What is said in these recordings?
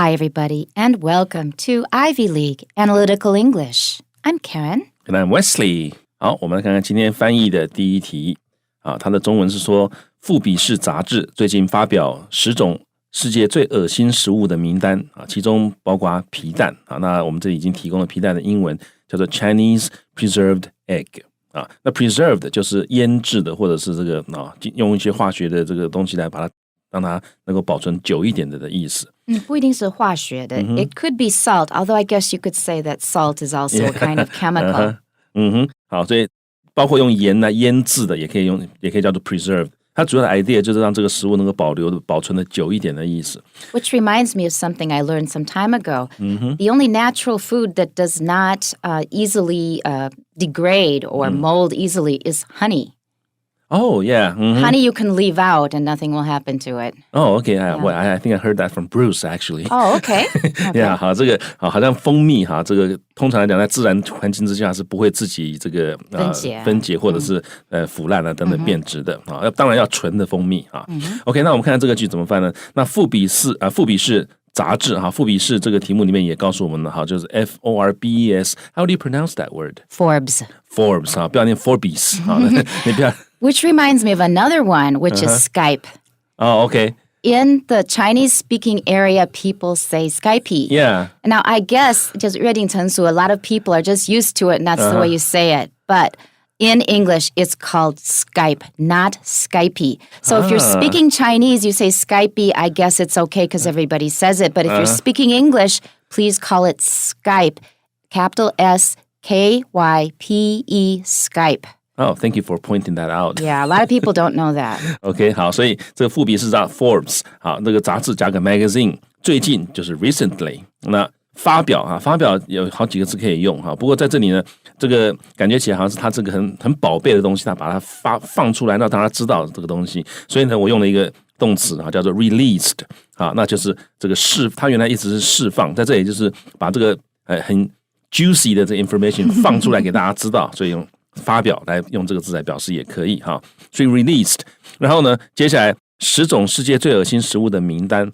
Hi, everybody, and welcome to Ivy League Analytical English. I'm Karen. And I'm Wesley. 好，我们来看看今天翻译的第一题。它的中文是说，富比士杂志最近发表10种世界最恶心食物的名单，其中包括皮蛋。那我们这里已经提供了皮蛋的英文，叫做 Chinese preserved egg。那 preserved 就是腌制的，或者是这个用一些化学的这个东西来把它让它能够保存久一点的意思。不一定是化学的。It could be salt, although I guess you could say that salt is also a kind of chemical. 好，所以包括用盐来腌制的，也可以叫做 preserved。它主要的 idea 就是让这个食物能够保存的久一点的意思。Which reminds me of something I learned some time ago. The only natural food that does not easily degrade or mold easily is honey. Oh, yeah. Honey you can leave out and nothing will happen to it. Oh, okay. I think I heard that from Bruce, actually. Oh, okay. Yeah, 好，这个好像蜂蜜这个通常来讲，在自然环境之下是不会自己这个分解或者是腐烂等等变质的当然要纯的蜂蜜OK， 那我们看看这个句怎么翻呢？那富比士杂志富比士这个题目里面也告诉我们了就是 Forbes。How do you pronounce that word? Forbes. Forbes 不要念 Forbes 你不要。Which reminds me of another one, which is Skype. Oh, okay. In the Chinese-speaking area, people say Skype. Yeah. Now, I guess, 就是约定成熟, a lot of people are just used to it, and that's the way you say it. But in English, it's called Skype, not Skype. So if you're speaking Chinese, you say Skype, I guess it's okay because everybody says it. But if you're speaking English, please call it Skype, capital S-K-Y-P-E, Skype.Oh, thank you for pointing that out. Yeah, a lot of people don't know that. OK, 好，所以这个富比士Forbes 好，那个杂志加个 magazine， 最近就是 recently。那发表有好几个字可以用不过在这里呢，这个感觉起来好像是他这个很宝贝的东西，他把它放出来，让大家知道这个东西。所以呢，我用了一个动词叫做 released 那就是这个它原来一直是释放，在这里就是把这个很 juicy 的这个 information 放出来给大家知道，所以用发表来用这个字来表示也可以所以 released。 然后呢，接下来10种世界最恶心食物的名单。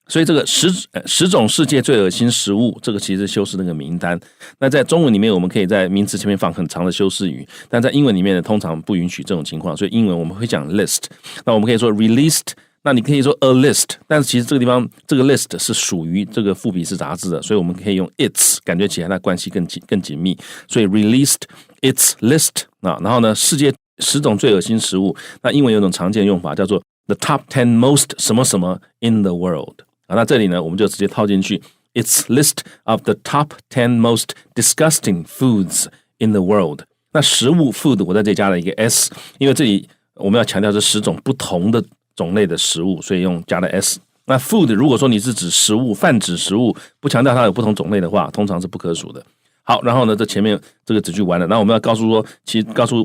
所以这个10种世界最恶心食物，这个其实是修饰那个名单。那在中文里面，我们可以在名词前面放很长的修饰语，但在英文里面呢，通常不允许这种情况，所以英文我们会讲 list。那我们可以说 released， 那你可以说 a list， 但是其实这个地方这个 list 是属于这个富比士杂志的，所以我们可以用 its， 感觉起来它关系更紧密，所以 released its list。然后呢，世界10种最恶心食物，那英文有一种常见用法叫做 the top 10 most 什么什么 in the world。那这里呢，我们就直接套进去 its list of the top 10 most disgusting foods in the world。那食物 food 我在这里加了一个 s， 因为这里我们要强调是10种不同的种类的食物，所以加了 s。那 food 如果说你是指食物，泛指食物，不强调它有不同种类的话，通常是不可数的。好，然后呢，这前面这个子句完了，那我们要告诉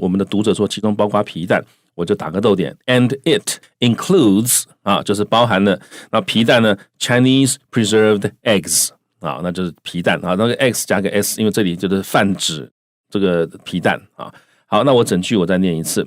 我们的读者说，其中包括皮蛋，我就打个逗点 ，and it includes 就是包含了，那皮蛋呢 Chinese preserved eggs 那就是皮蛋那个 x 加个 s， 因为这里就是泛指这个皮蛋好，那我整句我再念一次。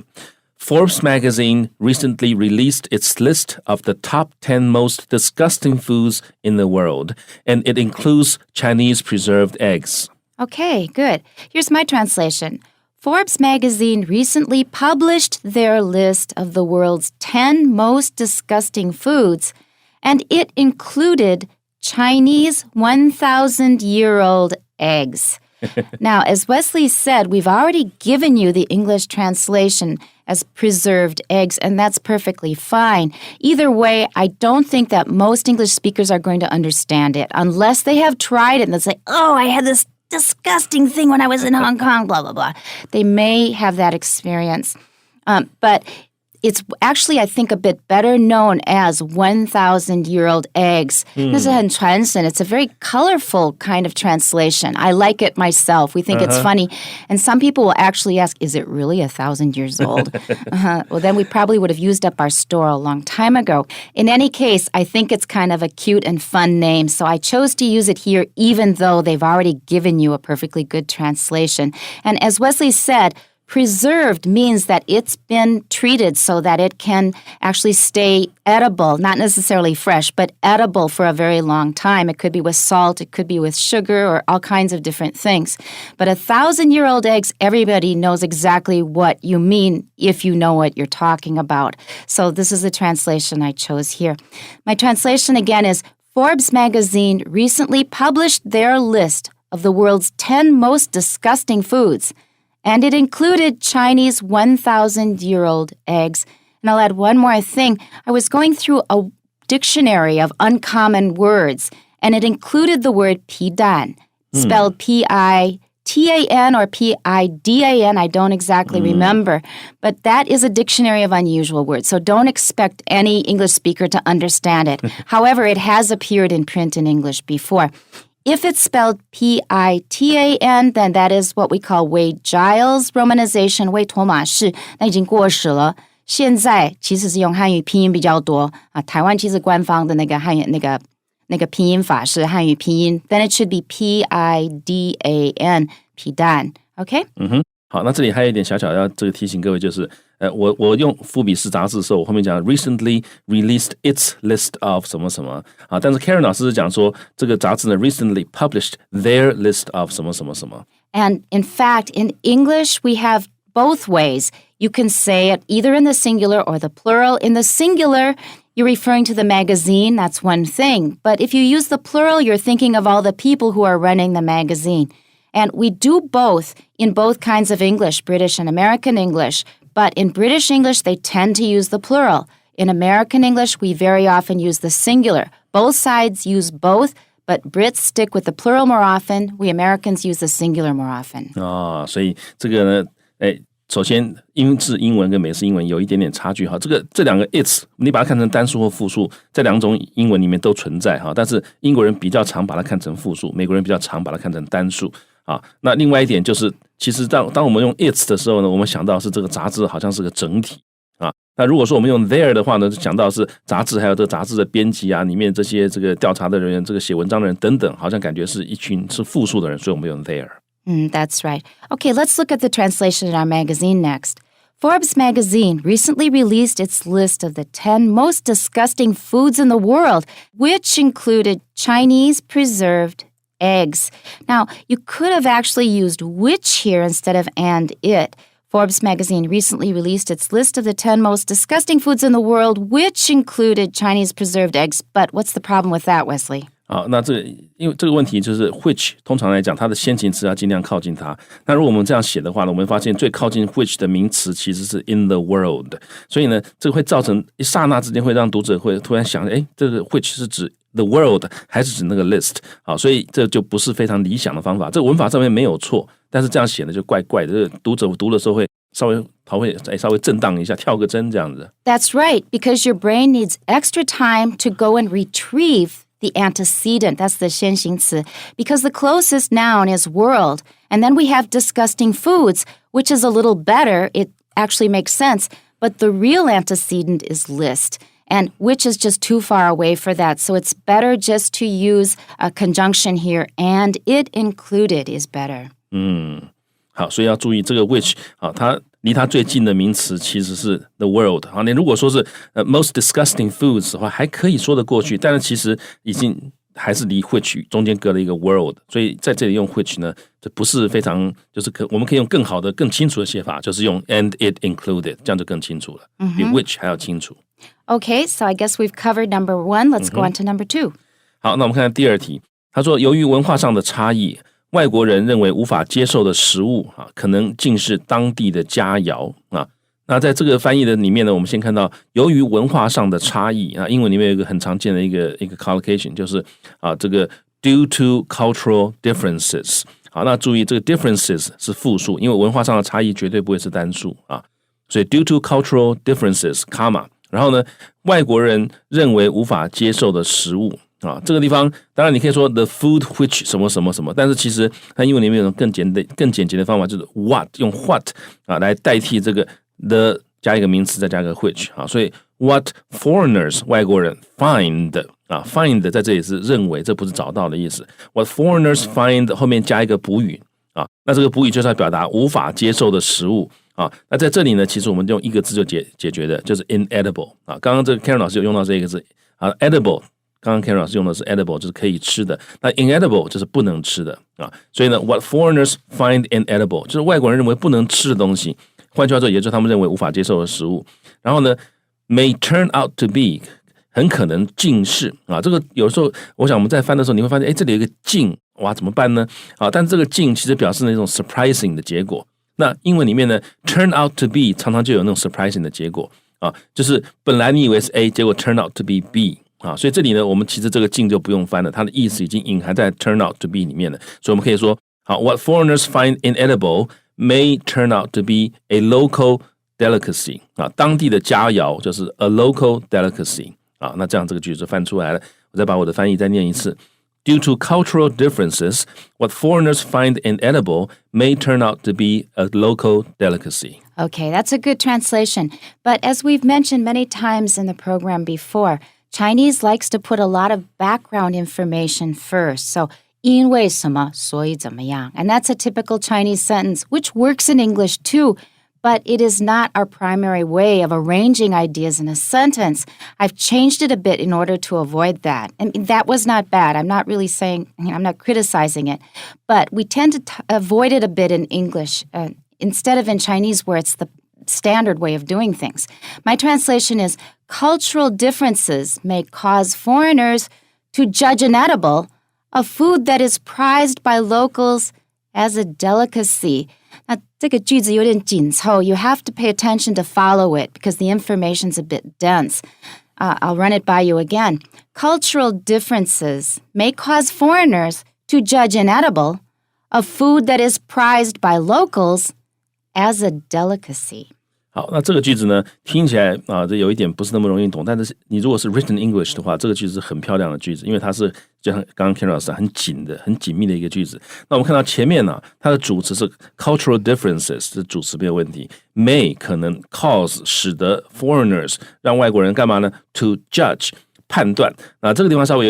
Forbes magazine recently released its list of the top 10 most disgusting foods in the world, and it includes Chinese preserved eggs. Okay, good. Here's my translation. Forbes magazine recently published their list of the world's 10 most disgusting foods, and it included Chinese 1,000-year-old eggs. Now, as Wesley said, we've already given you the English translation as preserved eggs, and that's perfectly fine. Either way, I don't think that most English speakers are going to understand it unless they have tried it and they'll say, oh, I had this disgusting thing when I was in Hong Kong, blah, blah, blah. They may have that experience. But it's actually, I think, a bit better known as 1,000-year-old eggs. 那是很传神. It's a very colorful kind of translation. I like it myself. We think it's funny. And some people will actually ask, is it really 1,000 years old? Well, then we probably would have used up our store a long time ago. In any case, I think it's kind of a cute and fun name, so I chose to use it here even though they've already given you a perfectly good translation. And as Wesley said, Preserved means that it's been treated so that it can actually stay edible, not necessarily fresh, but edible for a very long time. It could be with salt, it could be with sugar, or all kinds of different things. But 1,000-year-old eggs, everybody knows exactly what you mean if you know what you're talking about. So this is the translation I chose here. My translation again is, Forbes magazine recently published their list of the world's 10 most disgusting foods, and it included Chinese 1,000-year-old eggs. And I'll add one more thing. I was going through a dictionary of uncommon words, and it included the word 皮蛋, spelled P-I-T-A-N or P-I-D-A-N. I don't exactly remember. But that is a dictionary of unusual words, so don't expect any English speaker to understand it. However, it has appeared in print in English before. If it's spelled P-I-T-A-N, then that is what we call Wade Giles romanization, 魏妥玛氏，那已经过时了。现在其实是用汉语拼音比较多啊，台湾其实官方的那个汉语那个拼音法是汉语拼音 ，then it should be P-I-D-A-N， 皮蛋 ，OK？ 好，那这里还有一点小小要这个提醒各位，就是我用富比士杂志的时候，我后面讲 recently released its list of 什么什么啊，但是 Karen 老师是讲说这个杂志呢 recently published their list of 什么什么什么。And in fact, in English, we have both ways. You can say it either in the singular or the plural. In the singular, you're referring to the magazine, that's one thing. But if you use the plural, you're thinking of all the people who are running the magazine. And we do both in both kinds of English, British and American English. But in British English, they tend to use the plural. In American English, we very often use the singular. Both sides use both, but Brits stick with the plural more often. We Americans use the singular more often. 所以这个呢，首先英式英文跟美式英文有一点点差距哈。这两个 its 你把它看成单数或复数，这两种英文里面都存在哈。但是英国人比较常把它看成复数，美国人比较常把它看成单数。啊，那另外一点就是，其实当我们用 its 的时候呢，我们想到是这个杂志好像是个整体啊。那如果说我们用 their 的话呢，就想到是杂志还有这个杂志的编辑啊，里面这些这个调查的人员、这个写文章的人等等，好像感觉是一群是复数的人，所以我们用 their。That's right. Okay, let's look at the translation in our magazine next. Forbes magazine recently released its list of the 10 most disgusting foods in the world, which included Chinese preserved eggs. Now, you could have actually used which here instead of and it. Forbes magazine recently released its list of the 10 most disgusting foods in the world, which included Chinese preserved eggs. But what's the problem with that, Wesley? 好，那因为这个问题就是 which 通常来讲它的先行词要尽量靠近它。那如果我们这样写的话呢，我们发现最靠近 which 的名词其实是 in the world， 所以呢，这个会造成一刹那之间会让读者会突然想，这个 which 是指 the world 还是指那个 list？ 好，所以这就不是非常理想的方法。这个文法上面没有错，但是这样写呢就怪怪的，这个读者读的时候会稍微震荡一下，跳个针这样子。That's right, because your brain needs extra time to go and retrieve the antecedent, that's the 先行词, because the closest noun is world, and then we have disgusting foods, which is a little better, it actually makes sense, but the real antecedent is list, and which is just too far away for that, so it's better just to use a conjunction here, and it included is better. 好，所以要注意这个 which 好，它离它最近的名词其实是 the world。好，你如果说是most disgusting foods 的话，还可以说得过去，但是其实已经还是离 which 中间隔了一个 world， 所以在这里用 which 呢，这不是非常就是我们可以用更好的、更清楚的写法，就是用 and it included， 这样就更清楚了，比 which 还要清楚。Okay, so I guess we've covered number one. Let's go on to number two. 好，那我们看第二题，他说由于文化上的差异。外国人认为无法接受的食物啊，可能竟是当地的佳肴啊。那在这个翻译的里面呢，我们先看到由于文化上的差异啊，英文里面有一个很常见的一个 collocation， 就是啊这个 due to cultural differences。好，那注意这个 differences 是复数，因为文化上的差异绝对不会是单数啊，所以 due to cultural differences， 然后呢，外国人认为无法接受的食物。啊，这个地方当然你可以说 the food which 什么什么什么，但是其实它英文里面有更简洁的方法，就是 what 用 what 啊来代替这个 the 加一个名词再加一个 which 啊，所以 what foreigners 外国人 find 啊 find 在这里是认为，这不是找到的意思。What foreigners find 后面加一个补语啊。那这个补语就是要表达无法接受的食物啊。那在这里呢，其实我们用一个字就解决的，就是 inedible 啊。刚刚这个 Karen 老师有用到这个字啊 ，edible。刚刚 Karen 老师用的是 edible， 就是可以吃的。那 inedible 就是不能吃的啊。所以呢 ，what foreigners find inedible 就是外国人认为不能吃的东西。换句话说，也就是他们认为无法接受的食物。然后呢 ，may turn out to be 很可能近似啊。这个有时候，我想我们在翻的时候，你会发现，哎，这里有一个近，哇，怎么办呢？啊，但这个近其实表示那种 surprising 的结果。那英文里面呢 ，turn out to be 常常就有那种 surprising 的结果啊，就是本来你以为是 A， 结果 turn out to be B。啊，所以这里呢，我们其实这个近就不用翻了，它的意思已经隐含在 turn out to be 里面了。所以我们可以说，好 ，what foreigners find inedible may turn out to be a local delicacy 啊，当地的佳肴就是 a local delicacy 啊。那这样这个句子翻出来了，我再把我的翻译再念一次。Due to cultural differences, what foreigners find inedible may turn out to be a local delicacy. Okay, that's a good translation. But as we've mentioned many times in the program before, Chinese likes to put a lot of background information first. So, 因为什么，所以怎么样. And that's a typical Chinese sentence, which works in English too, but it is not our primary way of arranging ideas in a sentence. I've changed it a bit in order to avoid that. And that was not bad. I'm not really saying, I'm not criticizing it, but we tend to avoid it a bit in English instead of in Chinese where it's the standard way of doing things. My translation is, cultural differences may cause foreigners to judge inedible a food that is prized by locals as a delicacy. 那这个句子有点紧凑. You have to pay attention to follow it because the information's a bit dense. I'll run it by you again. Cultural differences may cause foreigners to judge inedible a food that is prized by locals as a delicacy. 好，那这个句子呢，听起来啊，这有一点不是那么容易懂，但是你如果是 written English 的话，这个句子是很漂亮的句子，因为它是就像刚刚 Karen 老师很紧密的一个句子。那我们看到前面呢，它的主词是 cultural differences， 这主词没有问题。may 可能 cause 使得 foreigners 让外国人干嘛呢 ？to judge 判断。那这个地方稍微有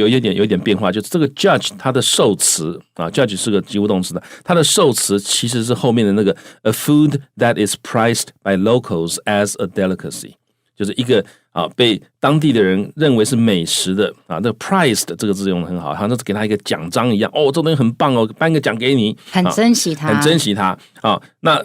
一点变化，就是这个 judge 它的受词啊 ，judge 是个及物动词的，它的受词其实是后面的那个 a food that is prized by locals as a delicacy， 就是一个啊被当地的人认为是美食的啊，这个 prized 这个字用的很好，好像是给他一个奖章一样，哦，这东西很棒哦，颁个奖给你，很珍惜它，很珍惜它啊。那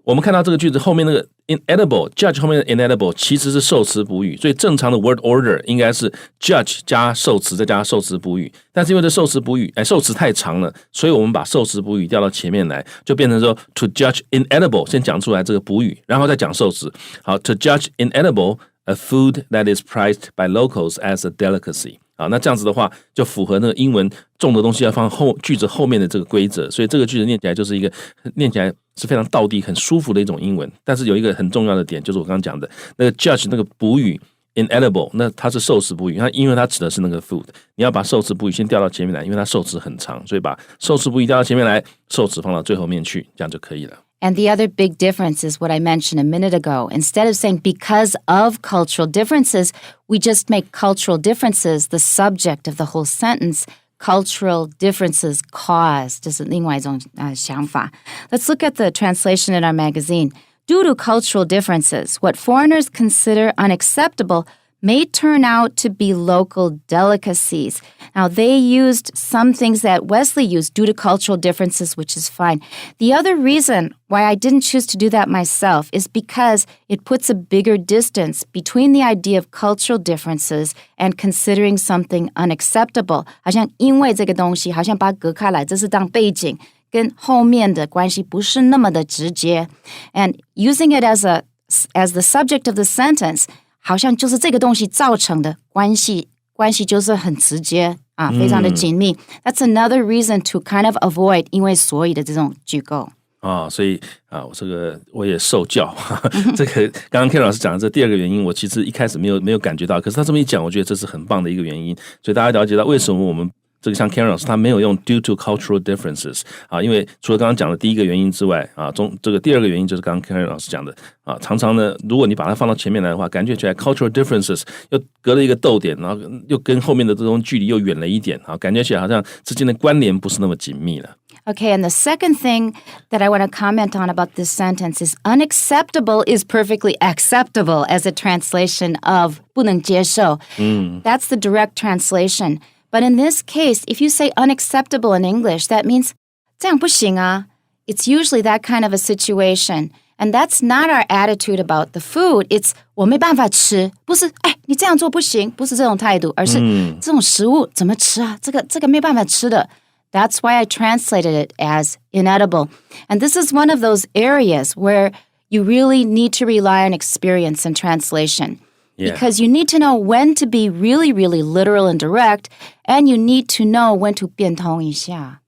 我们看到这个句子后面那个 inedible judge 后面的 inedible 其实是受词补语，所以正常的 word order 应该是 judge 加受词再加受词补语，但是因为这受词补语受词太长了，所以我们把受词补语调到前面来，就变成说 to judge inedible 先讲出来这个补语，然后再讲受词。好 to judge inedible a food that is prized by locals as a delicacy。啊，那这样子的话，就符合那个英文重的东西要放句子后面的这个规则，所以这个句子念起来就是一个念起来是非常道地、很舒服的一种英文。但是有一个很重要的点，就是我刚刚讲的那个 judge 那个补语 inedible， 那它是受词补语，它因为它指的是那个 food， 你要把受词补语先调到前面来，因为它受词很长，所以把受词补语调到前面来，受词放到最后面去，这样就可以了。And the other big difference is what I mentioned a minute ago. Instead of saying because of cultural differences, we just make cultural differences the subject of the whole sentence. Cultural differences cause 这是另外一种想法. Let's look at the translation in our magazine. Due to cultural differences, what foreigners consider unacceptable may turn out to be local delicacies. Now, they used some things that Wesley used due to cultural differences, which is fine. The other reason why I didn't choose to do that myself is because it puts a bigger distance between the idea of cultural differences and considering something unacceptable. 好像因为这个东西，好像把它隔开来，这是当背景，跟后面的关系不是那么的直接。And using it as the subject of the sentence, 好像就是这个东西造成的关系就是很直接啊，非常的紧密。That's another reason to kind of avoid 因为所以的这种句构啊，所以啊，我也受教。这个刚刚 Karen 老师讲的这第二个原因，我其实一开始没有感觉到，可是他这么一讲，我觉得这是很棒的一个原因。所以大家了解到为什么我们这个像 Karen 老师他没有用 due to cultural differences 啊，因为除了刚刚讲的第一个原因之外啊，这个第二个原因就是刚刚 Karen 老师讲的啊，常常呢，如果你把它放到前面来的话，感觉起来 cultural differences 又隔了一个逗点，然后又跟后面的这种距离又远了一点啊，感觉起来好像之间的关联不是那么紧密了。Okay, and the second thing that I want to comment on about this sentence is unacceptable is perfectly acceptable as a translation of 不能接受. That's the direct translation. But in this case, if you say unacceptable in English, that means 这样不行啊. It's usually that kind of a situation. And that's not our attitude about the food. It's 我没办法吃，不是你这样做不行，不是这种态度，而是这种食物怎么吃啊？这个没办法吃的。That's why I translated it as inedible. And this is one of those areas where you really need to rely on experience in translation. Yeah. Because you need to know when to be really, really literal and direct, and you need to know when to 变通一下。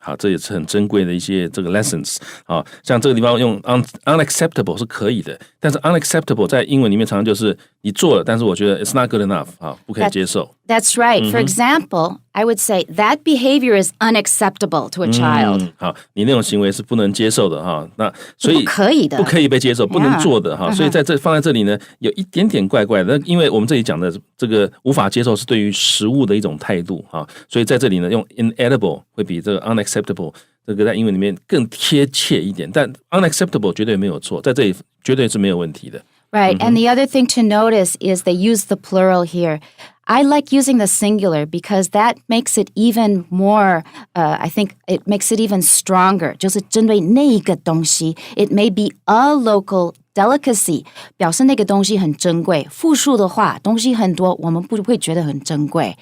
好，这也是很珍贵的一些这个 lessons。好，像这个地方用 unacceptable 是可以的，但是 unacceptable 在英文里面常常就是你做了，但是我觉得 it's not good enough， 好，不可以接受。That's right. For example, I would say that behavior is unacceptable to a child. 好，你那种行为是不能接受的哈，那所以不可以的，不可以被接受，不能做的哈，所以在这放在这里呢，有一点点怪怪的。因为我们这里讲的这个无法接受是对于食物的一种态度哈，所以在这里呢，用 inedible 会比这个 unacceptable 这个在英文里面更贴切一点，但 unacceptable 绝对没有错，在这里绝对是没有问题的。Right, and the other thing to notice is they use the plural here. I like using the singular because that makes it even more, I think it makes it even stronger. 就是针对那一个东西 it may be a local delicacy, 表示那个东西很珍贵。复数的话，东西很多，我们不会觉得很珍贵。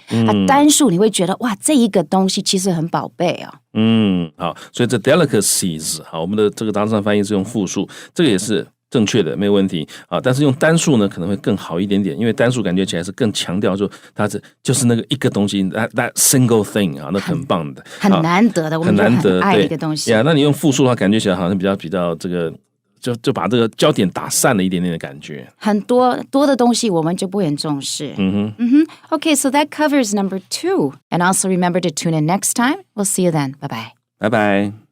单数你会觉得哇，这一个东西其实很宝贝哦。好，所以这 delicacies， 好，我们的这个杂志上翻译是用复数，这个也是正确的，没有问题啊。但是用单数呢，可能会更好一点点，因为单数感觉起来是更强调说它就是那个一个东西 that single thing 啊，那很棒的，很难得的，我们就很爱一个东西。那你用复数的话，感觉起来好像比较这个。就把这个焦点打散了一点点的感觉，很多的东西我们就不很重视。Okay, so that covers number 2. And also remember to tune in next time. We'll see you then. Bye-bye. Bye-bye.